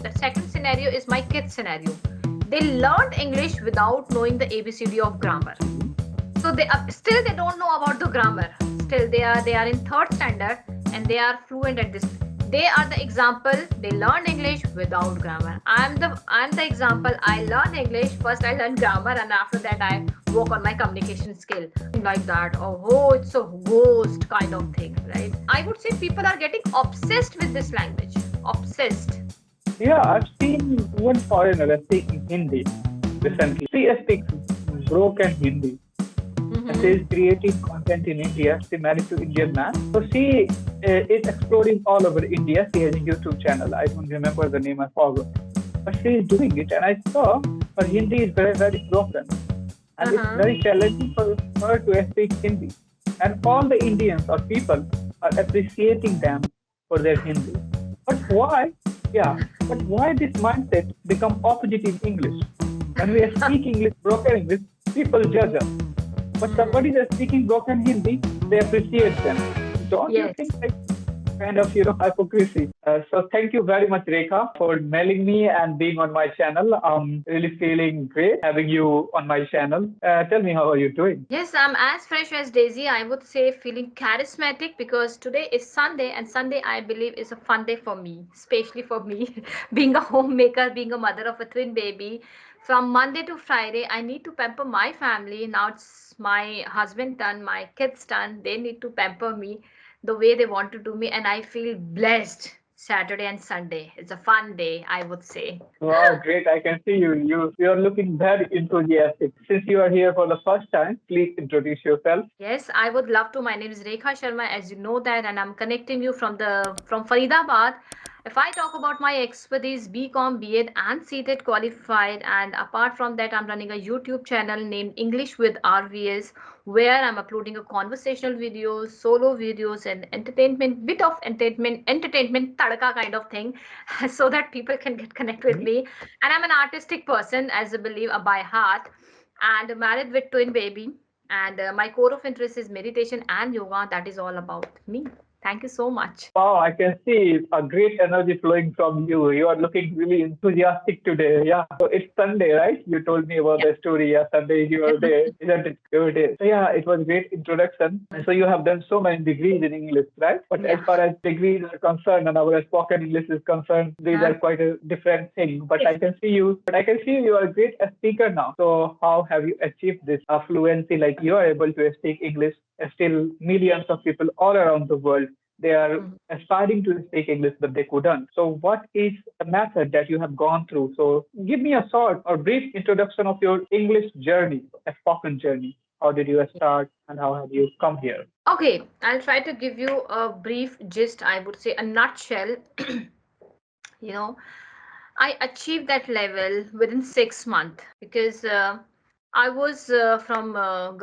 The second scenario is my kids scenario. They learned English without knowing the ABCD of grammar. So they still they don't know about the grammar. Still they are in third standard and they are fluent at this. They are the example. They learn English without grammar. I'm the example. I learn English first. I learn grammar and after that I work on my communication skill like that. Oh, it's a ghost kind of thing, right? I would say people are getting obsessed with this language. Obsessed. Yeah, I've seen one foreigner speaking Hindi recently. She speaks broken Hindi. And she Mm-hmm. is creating content in India. She married to Indian man. So she is exploring all over India. She has a YouTube channel. I don't remember the name. I forgot. But she is doing it, and I saw her Hindi is very very broken, and it's Uh-huh. very challenging for her to speak Hindi. And all the Indians or people are appreciating them for their Hindi. But why? Yeah. But why this mindset become opposite in English? When we speak English, broken English, people judge us. But somebody Mm. that's speaking broken Hindi, they appreciate them. Don't you think Yes. like kind of hypocrisy? So thank you very much, Rekha, for mailing me and being on my channel. I'm really feeling great having you on my channel. Tell me, how are you doing? Yes, I'm as fresh as Daisy. I would say feeling charismatic because today is Sunday, and Sunday I believe is a fun day for me, especially for me, being a homemaker, being a mother of a twin baby. From Monday to Friday, I need to pamper my family. Now it's my husband turn, my kids turn. They need to pamper me the way they want to do me, and I feel blessed. Saturday and Sunday. It's a fun day, I would say. Wow, great! I can see you. You are looking very enthusiastic. Since you are here for the first time, please introduce yourself. Yes, I would love to. My name is Rekha Sharma, as you know that, and I'm connecting you from Faridabad. If I talk about my expertise, BCom, B.Ed, and CTET qualified, and apart from that, I'm running a YouTube channel named English with RVS, where I'm uploading a conversational videos, solo videos, and entertainment, bit of entertainment tadka kind of thing, so that people can get connect with Mhm. me. And I'm an artistic person, as I believe, by heart, and married with twin baby, and my core of interest is meditation and yoga. That is all about me. Thank you so much. Wow, I can see a great energy flowing from you. You are looking really enthusiastic today. Yeah. So it's Sunday, right? You told me about Yeah. the story. Yeah, Sunday is your day, isn't it? Good day. So yeah, it was great introduction. And so you have done so many degrees in English, right? But as Yeah. far as degrees are concerned and our spoken English is concerned, these Huh? are quite a different thing. But I can see you are a great speaker now. So how have you achieved this fluency? Like you are able to speak English. Still, millions of people all around the world they are Mhm. aspiring to speak English, but they couldn't. So, what is the method that you have gone through? So, give me a short or brief introduction of your English journey, a spoken journey. How did you start, and how have you come here? Okay, I'll try to give you a brief gist. I would say a nutshell. you know, I achieved that level within 6 months because I was from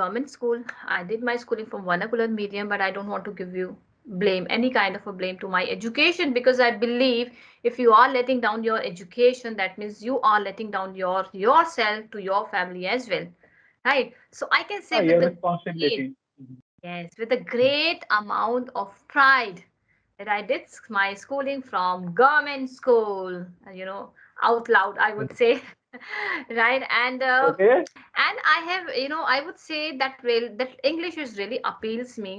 government school. I did my schooling from vernacular medium, but I don't want to give you blame, any kind of a blame to my education, because I believe if you are letting down your education, that means you are letting down yourself to your family as well, right? So I can say with Your the great, responsibility. yes, with a great amount of pride that I did my schooling from government school, out loud, I would say, right? Okay. And I have, I would say that English is really appeals me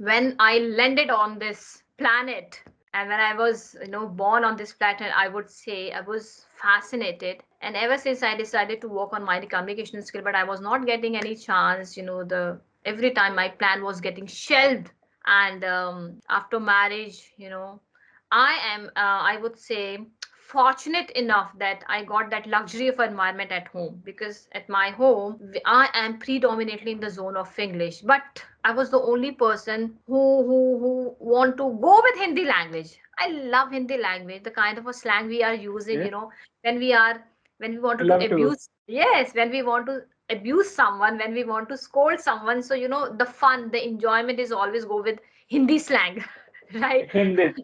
when I landed on this planet. And when I was, born on this planet, I would say I was fascinated. And ever since I decided to work on my communication skill, but I was not getting any chance, the every time my plan was getting shelved. And after marriage, I would say, fortunate enough that I got that luxury of environment at home, because at my home I am predominantly in the zone of English, but I was the only person who want to go with Hindi language. I love Hindi language, the kind of a slang we are using, Okay. when we are when we I wanted to love to. abuse, yes, when we want to abuse someone, when we want to scold someone. So the fun, the enjoyment is always go with Hindi slang, right? In this.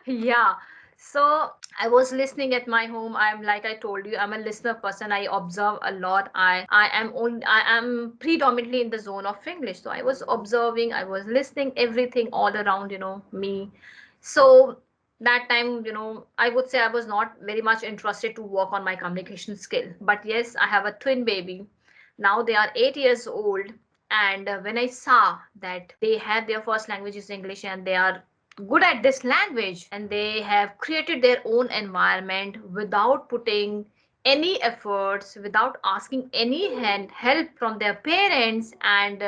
Yeah. So I was listening at my home. I'm, like I told you, I'm a listener person. I observe a lot. I am predominantly in the zone of English. So I was observing, I was listening everything all around, me. So That time, I would say I was not very much interested to work on my communication skill. But yes, I have a twin baby. Now they are 8 years old. And when I saw that they have their first language is English and they are good at this language and they have created their own environment without putting any efforts, without asking any help from their parents, and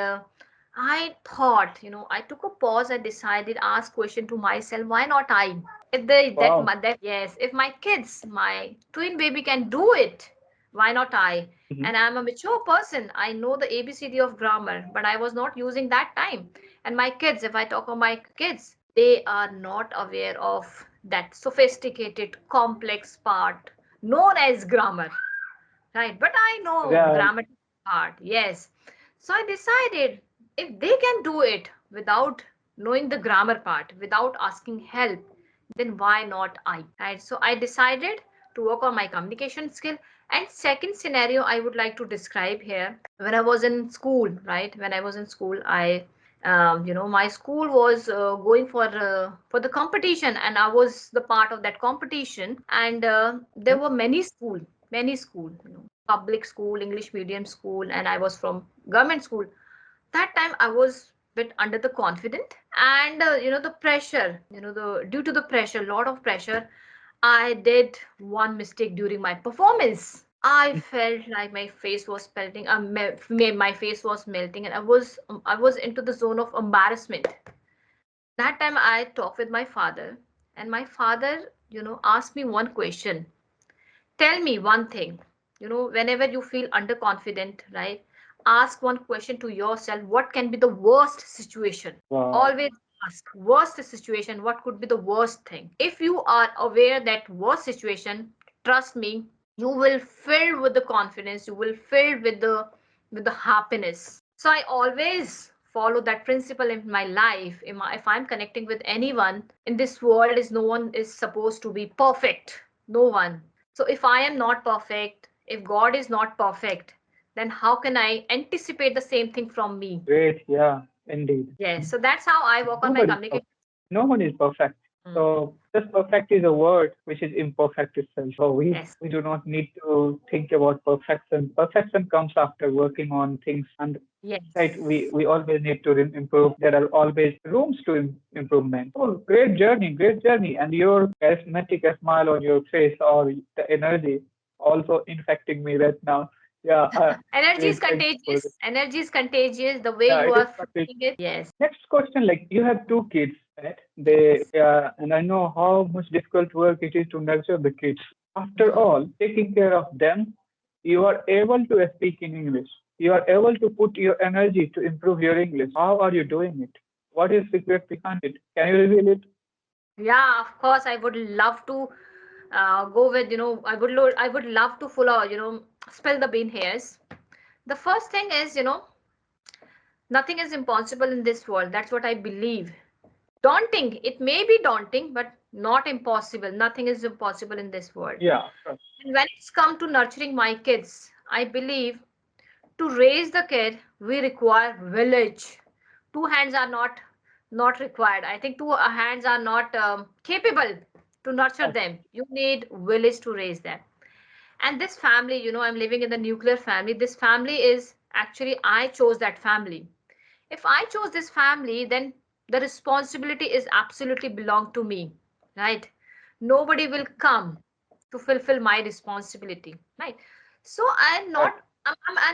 I thought, I took a pause. I decided, ask question to myself, why not I? If they Wow. that yes, if my kids, my twin baby can do it, why not I? Mhm. And I'm a mature person. I know the ABCD of grammar, but I was not using that time. And my kids, if I talk of my kids, they are not aware of that sophisticated, complex part known as grammar. Right, but I know Yeah, grammar is hard, yes. So I decided if they can do it without knowing the grammar part, without asking help, then why not I? Right, so I decided to work on my communication skill. And second scenario I would like to describe here, when I was in school, right? When I was in school, my school was going for the competition, and I was the part of that competition. And there mhm. were many school, public school, English medium school, and I was from government school. That time I was bit under the confident, and the pressure, the due to the pressure, lot of pressure, I did one mistake during my performance. I felt like my face was melting. My face was melting, and I was into the zone of embarrassment. That time I talked with my father, and my father, asked me one question. Tell me one thing. Whenever you feel underconfident, right? Ask one question to yourself. What can be the worst situation? Wow. Always ask worst situation. What could be the worst thing? If you are aware that worst situation, trust me, you will fill with the confidence. You will fill with the happiness. So I always follow that principle in my life. If I'm connecting with anyone in this world, is no one is supposed to be perfect. No one. So if I am not perfect, if God is not perfect, then how can I anticipate the same thing from me? Great. Yeah, indeed. Yes. So that's how I work on my Nobody's communication. perfect. No one is perfect. Mm. So just perfect is a word which is imperfect itself. So Yes. we do not need to think about perfection. Perfection comes after working on things, and right, Yes. we always need to improve. There are always rooms to improvement. Oh, great journey, and your charismatic smile on your face or the energy also infecting me right now. Yeah, Energy is great. Thanks for contagious. Energy is contagious. The way yeah, you it is are perfect. feeling it. Yes. Next question, like you have two kids, right? They and I know how much difficult work it is to nurture the kids. After Mhm. all, taking care of them, you are able to speak in English. You are able to put your energy to improve your English. How are you doing it? What is secret behind it? Can you reveal it? Yeah, of course. I would love to go with, I would love to follow, spill the bean hairs. The first thing is, nothing is impossible in this world. That's what I believe. Daunting. It may be daunting, but not impossible. Nothing is impossible in this world. Yeah, sure. And when it's come to nurturing my kids, I believe to raise the kid, we require village. Two hands are not required. I think two hands are not capable to nurture Yes, them. You need village to raise them. And this family, I'm living in the nuclear family. This family is actually I chose that family. If I chose this family, then the responsibility is absolutely belong to me, right? Nobody will come to fulfill my responsibility, right? So I'm right. not.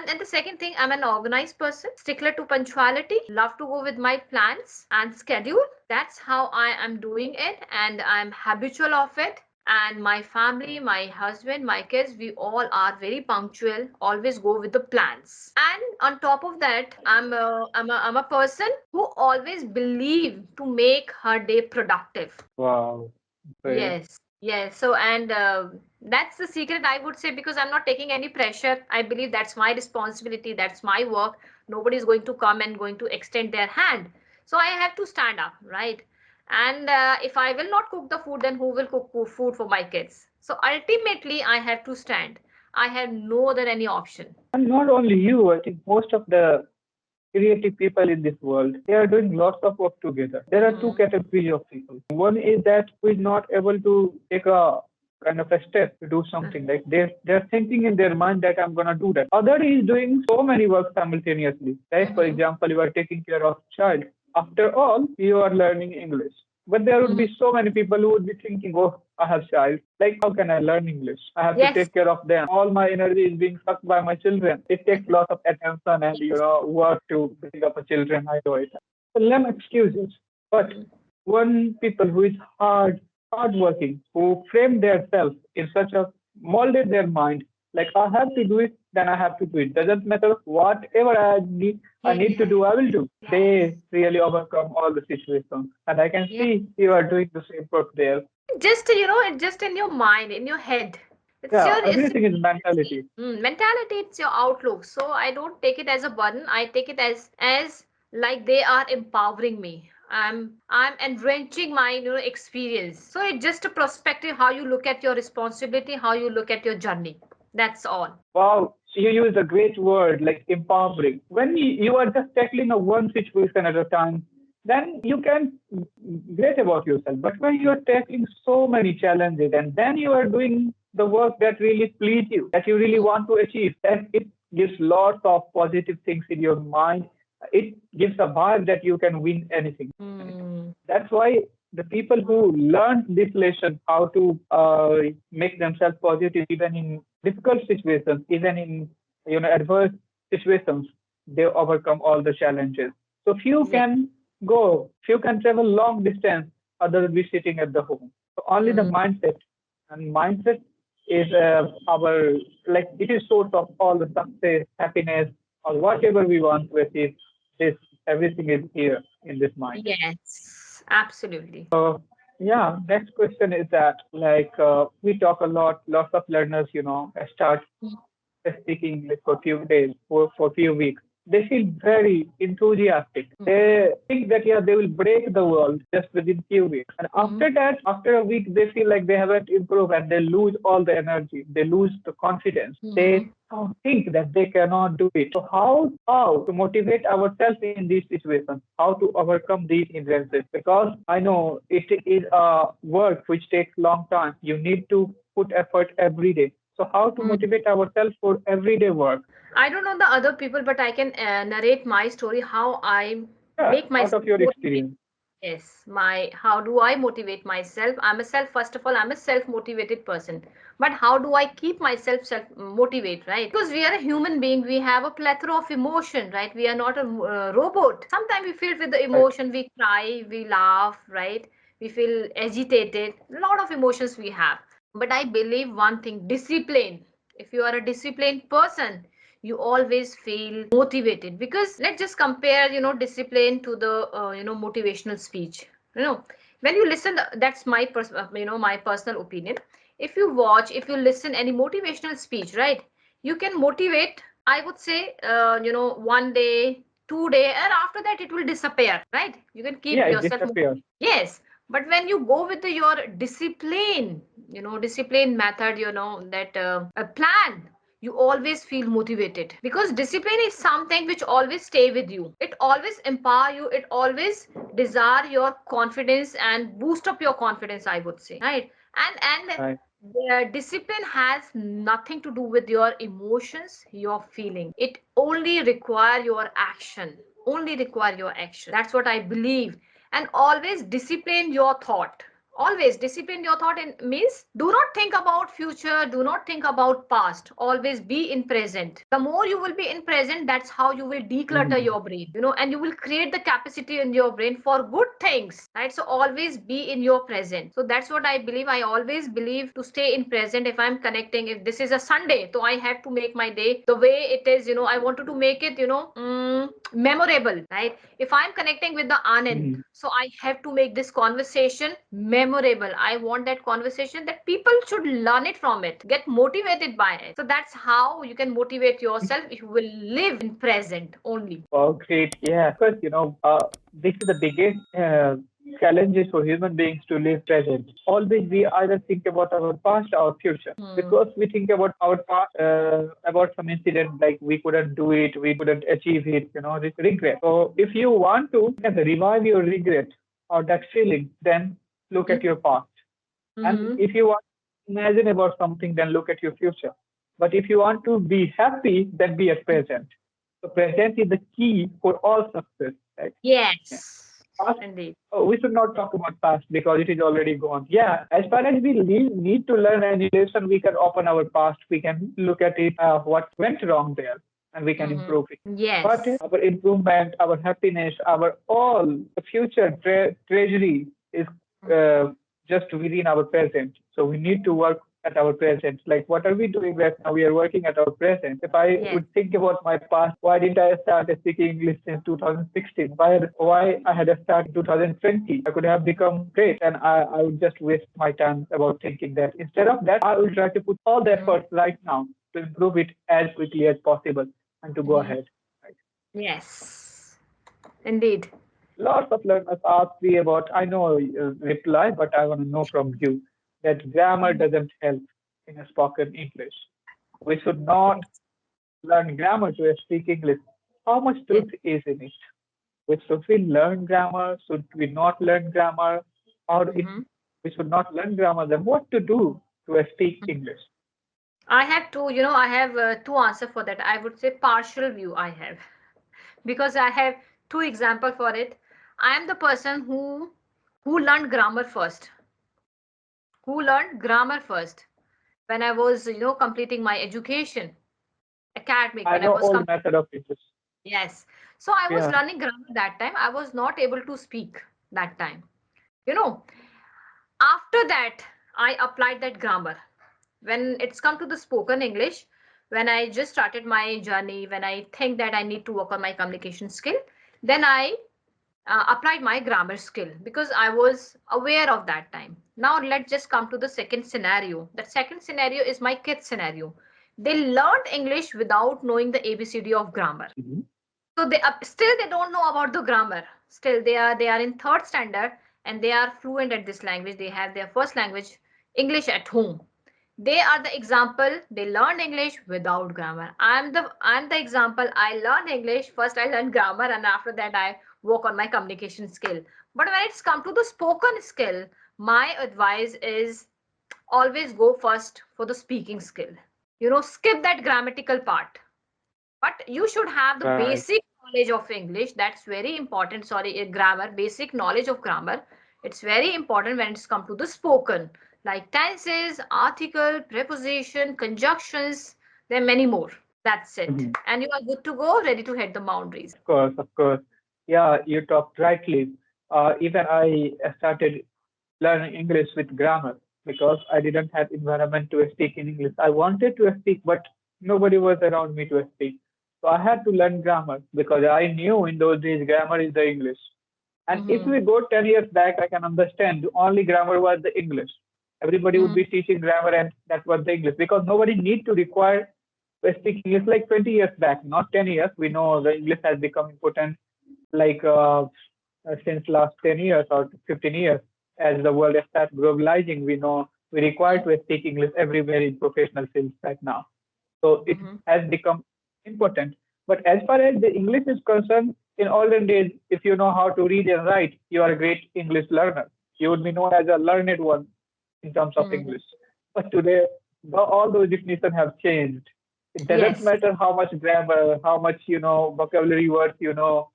And the second thing, I'm an organized person, stickler to punctuality, love to go with my plans and schedule. That's how I am doing it, and I'm habitual of it. And my family, my husband, my kids, we all are very punctual, always go with the plans. And on top of that, I'm a person who always believe to make her day productive. Wow, great. Yes, yes. So, and that's the secret, I would say, because I'm not taking any pressure. I believe that's my responsibility, that's my work. Nobody's going to come and going to extend their hand. So I have to stand up, right? And if I will not cook the food, then who will cook food for my kids? So ultimately, I have to stand. I have no other any option. And not only you, I think most of the creative people in this world. They are doing lots of work together. There are two Mm. categories of people. One is that who is not able to take a kind of a step to do something. Like they're thinking in their mind that I'm gonna do that. Other is doing so many work simultaneously. Like for Mm-hmm. example, you are taking care of child. After all, you are learning English. But there would Mm. be so many people who would be thinking, oh, I have child. Like, how can I learn English? I have to Yes. take care of them. All my energy is being sucked by my children. It takes lots of attention and, Yes. work to bring up a children. I know it. So, lame excuses. But Mm. one people who is hardworking, who frame themselves in such a molded their mind, like I have to do it, then I have to do it. Doesn't matter whatever I need to Yes. do, I will do. Yes. They really overcome all the situations. And I can Yeah. see you are doing the same work there. Just it's just in your mind, in your head. Yeah, It's everything is mentality. mentality. It's your outlook. So I don't take it as a burden. I take it as like they are empowering me. I'm enriching my experience. So it's just a perspective how you look at your responsibility, how you look at your journey. That's all. Wow, you use a great word like empowering. When you are just tackling a one situation at a time, then you can great about yourself. But when you are tackling so many challenges and then you are doing the work that really please you, that you really want to achieve, then it gives lots of positive things in your mind. It gives a vibe that you can win anything. Hmm. That's why the people who learned this lesson, how to make themselves positive even in difficult situations, even in adverse situations, they overcome all the challenges. So Yeah. few can travel long distance, others will be sitting at the home. So only the Hmm. mindset, and mindset is our like it is source of all the success, happiness, or whatever we want to achieve. This everything is here in this mind. Yes. Absolutely. Yeah, next question is that we talk a lot, lots of learners, start speaking English for a few days, for a few weeks. They feel very enthusiastic. They think that yeah, they will break the world just within few weeks. And Mm-hmm. after that, after a week, they feel like they haven't improved and they lose all the energy. They lose the confidence. They think that they cannot do it. So how to motivate ourselves in these situations? How to overcome these hindrances? Because I know it is a work which takes long time. You need to put effort every day. So how to motivate ourselves for everyday work? I don't know the other people, but I can narrate my story how I Yeah, make out myself of your motivate. experience. Yes, my how do I motivate myself? First of all, I'm a self-motivated person. But how do I keep myself self motivate, right? Because we are a human being, we have a plethora of emotion, right? We are not a robot. Sometimes we feel with the Right. emotion, we cry, we laugh, right? We feel agitated. A lot of emotions we have. But I believe one thing, discipline. If you are a disciplined person, you always feel motivated, because let's just compare discipline to the motivational speech. When you listen, that's my my personal opinion. If you watch, if you listen any motivational speech, right, you can motivate, I would say, 1 day, 2 day, and after that it will disappear, right? You can keep Yeah, it yourself disappears. yes. But when you go with your discipline, discipline method, that a plan, you always feel motivated, because discipline is something which always stay with you. It always empower you, it always desire your confidence and boost up your confidence, I would say, right? And Right. the discipline has nothing to do with your emotions, your feeling. It only require your action, only require your action. That's what I believe. And always discipline your thought. Always discipline your thought, and means do not think about future, do not think about past, always be in present. The more you will be in present, that's how you will declutter Mhm. your brain, and you will create the capacity in your brain for good things, right? So always be in your present. So that's what I believe. I always believe to stay in present. If I'm connecting, if this is a Sunday, so I have to make my day the way it is. I wanted to make it memorable, right? If I'm connecting with the Anand, Mhm. so I have to make this conversation memorable. I want that conversation that people should learn it from it, get motivated by it. So that's how you can motivate yourself. You will live in present only. Oh, great. Yeah, because, this is the biggest challenges for human beings to live present. Always we either think about our past or future Hmm. because we think about our past, about some incident like we couldn't do it, we couldn't achieve it, regret. So if you want to revive your regret or that feeling, then look at your past. And Hmm. if you want to imagine about something, then look at your future. But if you want to be happy, then be at present. So present is the key for all success. Right? Yeah. Yes, Past, indeed. oh, we should not talk about past because it is already gone. Yeah, as far as we need to learn any lesson, we can open our past. We can look at it, what went wrong there, and we can Hmm. improve it. But Yes. our improvement, our happiness, our all the future treasury is uh, just within our present. So we need to work at our present. Like what are we doing right now? We are working at our present. If I Yes. would think about my past, why didn't I start speaking English since 2016? Why I had to start in 2020? I could have become great, and I would just waste my time about thinking that. Instead of that, I will try to put all the Hmm. efforts right now to improve it as quickly as possible and to go Hmm. ahead. Right. Yes, indeed. Lots of learners ask me about, I know reply, but I want to know from you that grammar Mhm. doesn't help in a spoken English. We should not Yes. learn grammar to speak English. How much Yes. truth is in it? Should we learn grammar? Should we not learn grammar? Or if Hmm. we should not learn grammar, then what to do to speak English? I have two, I have two answer for that. I would say partial view I have because I have two example for it. I am the person who learned grammar first, who learned grammar first when I was, completing my education, academic, I when I know was old method of English. yes. So I was Yeah. learning grammar that time. I was not able to speak that time. You know, after that, I applied that grammar. When it's come to the spoken English, when I just started my journey, when I think that I need to work on my communication skill, then I applied my grammar skill because I was aware of that time. Now let's just come to the second scenario. That second scenario is my kids scenario. They learned English without knowing the ABCD of grammar. Mhm. So they still they don't know about the grammar. Still they are in third standard and they are fluent at this language. They have their first language English at home. They are the example. They learned English without grammar. I'm the example. I learned English first. I learned grammar and after that I work on my communication skill. But when it's come to the spoken skill, my advice is always go first for the speaking skill. Skip that grammatical part, but you should have the Right. basic knowledge of English. That's very important. Sorry, grammar, basic knowledge of grammar. It's very important when it's come to the spoken, like tenses, article, preposition, conjunctions. There are many more. That's it, Mhm. and you are good to go, ready to hit the boundaries. Of course, of course. Yeah, you talked rightly. Even I started learning English with grammar because I didn't have environment to speak in English. I wanted to speak, but nobody was around me to speak. So I had to learn grammar because I knew in those days grammar is the English. And if Mm-hmm. we go 10 years back, I can understand only grammar was the English. Everybody would be teaching grammar and that was the English because nobody need to require to speak English like 20 years back, not 10 years. We know the English has become important like since last 10 years or 15 years. As the world has started globalizing, we know we require to speak English everywhere in professional fields right now. So it Mm-hmm. has become important. But as far as the English is concerned, in olden days, if you know how to read and write, you are a great English learner. You would be known as a learned one in terms of Mm-hmm. English. But today, all those definitions have changed. It doesn't Yes. matter how much grammar, how much vocabulary words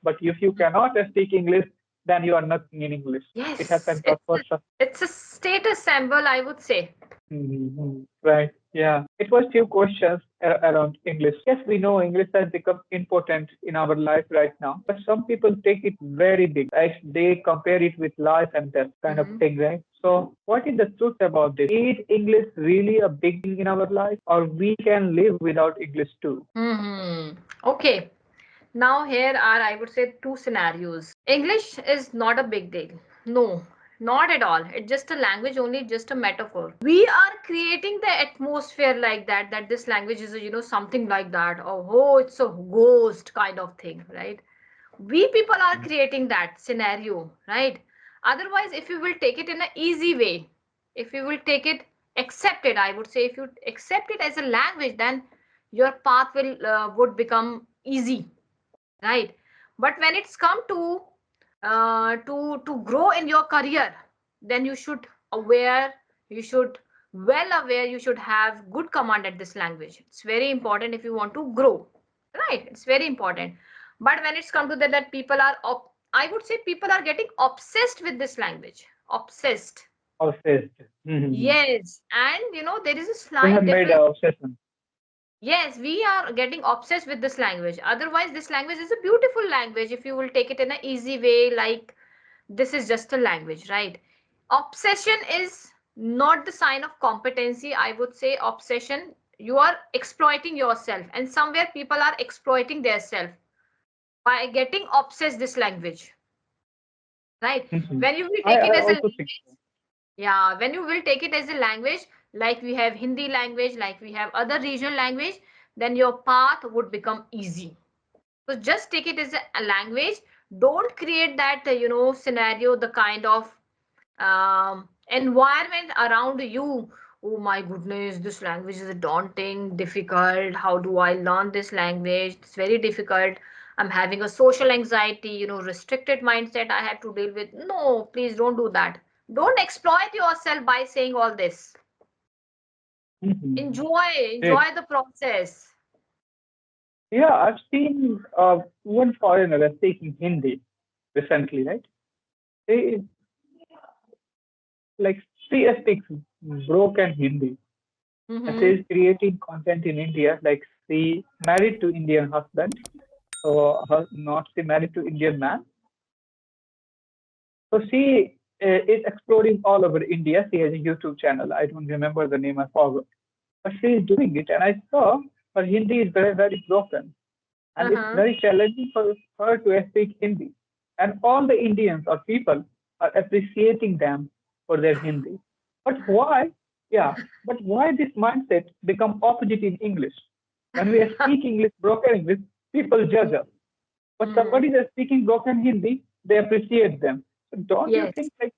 but if you cannot speak English, then you are nothing in English. It Yes. happens for sure. It's a status symbol, I would say. Right. Yeah. It was few questions around English. Yes, we know English has become important in our life right now, but some people take it very big, right? They compare it with life and death kind of Mm-hmm. thing, right? So what is the truth about this? Is English really a big thing in our life or we can live without English too? Mm-hmm. Okay. Now, here are, I would say, two scenarios. English is not a big deal. No, not at all. It's just a language only, just a metaphor. We are creating the atmosphere like that, that this language is, something like that. Oh, it's a ghost kind of thing, right? We people are creating that scenario, right? Otherwise, if you will take it in an easy way, if you will take it, accept it, I would say, if you accept it as a language, then your path will would become easy, right? But when it's come to grow in your career, then you should aware, you should well aware, you should have good command at this language. It's very important if you want to grow, right? It's very important. But when it's come to that people are I would say people are getting obsessed with this language, obsessed. Obsessed. Mm-hmm. Yes, and there is a We have slight made difference. an obsession. Yes, we are getting obsessed with this language. Otherwise, this language is a beautiful language if you will take it in an easy way, like this is just a language, right? Obsession is not the sign of competency. I would say obsession, you are exploiting yourself, and somewhere people are exploiting their self by getting obsessed this language, right? Mm-hmm. When you will take it I as a also think language, so. yeah, when you will take it as a language, like we have Hindi language, like we have other regional language, then your path would become easy. So just take it as a language. Don't create that, scenario, the kind of environment around you. Oh my goodness, this language is daunting, difficult. How do I learn this language? It's very difficult. I'm having a social anxiety, restricted mindset I have to deal with. No, please don't do that. Don't exploit yourself by saying all this. Mm-hmm. Enjoy the process. Yeah, I've seen one foreigner speaking Hindi recently, right? They like she speaks broken Hindi. And she Mm-hmm. is creating content in India. Like she married to Indian husband, so her, not she married to Indian man. So she is exploring all over India. She has a YouTube channel. I don't remember the name. I forgot. But she is doing it, and I saw her Hindi is very very broken. And it's Uh-huh. very challenging for her to speak Hindi. And all the Indians or people are appreciating them for their Hindi. But why? Yeah, but why this mindset become opposite in English? When we speak English, broken English, people judge us. But Mm-hmm. somebody that's speaking broken Hindi, they appreciate them. So don't you Yes. think like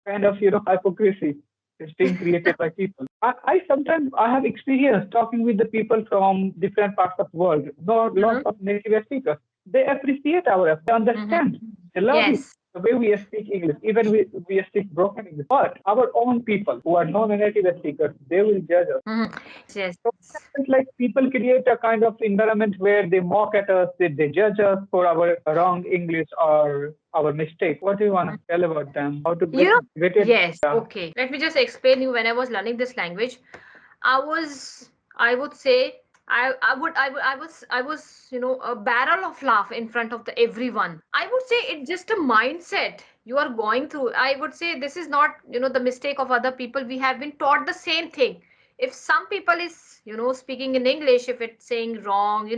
kind of hypocrisy is being created by people? I sometimes I have experience talking with the people from different parts of the world. No, lots Mm-hmm. of native speakers. They appreciate our effort. They Mm-hmm. understand. They love it. Yes. The way we speak English, even we speak broken English. But our own people who are non-native speakers, they will judge us. Mhm. Yes, So yes. it's like people create a kind of environment where they mock at us, they judge us for our wrong English or our mistake. What do you want to tell about them? How to You know, get it? yes, okay. Let me just explain you when I was learning this language. I was, I would say, I was, a barrel of laugh in front of the everyone. I would say it's just a mindset you are going through. I would say this is not, the mistake of other people. We have been taught the same thing. If some people is, speaking in English, if it's saying wrong,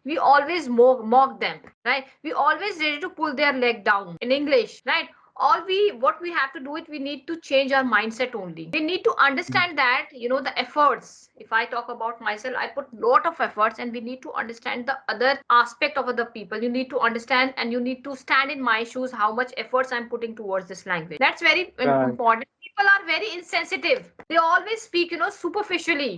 we always mock them, right? We always ready to pull their leg down in English, right? All we what we have to do it, we need to change our mindset only. We need to understand that the efforts. If I talk about myself, I put lot of efforts, and we need to understand the other aspect of other people. You need to understand, and you need to stand in my shoes, how much efforts I'm putting towards this language. That's very Right. important. People are very insensitive. They always speak superficially.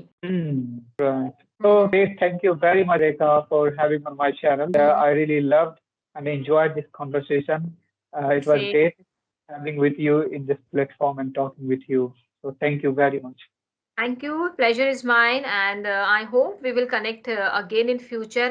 Right. So, Mhm. great. Thank you very much, Rekha, for having on my channel. Mhm. I really loved and enjoyed this conversation. It was Say great having with you in this platform and talking with you. So, thank you very much. thank you. Pleasure is mine, and I hope we will connect again in future.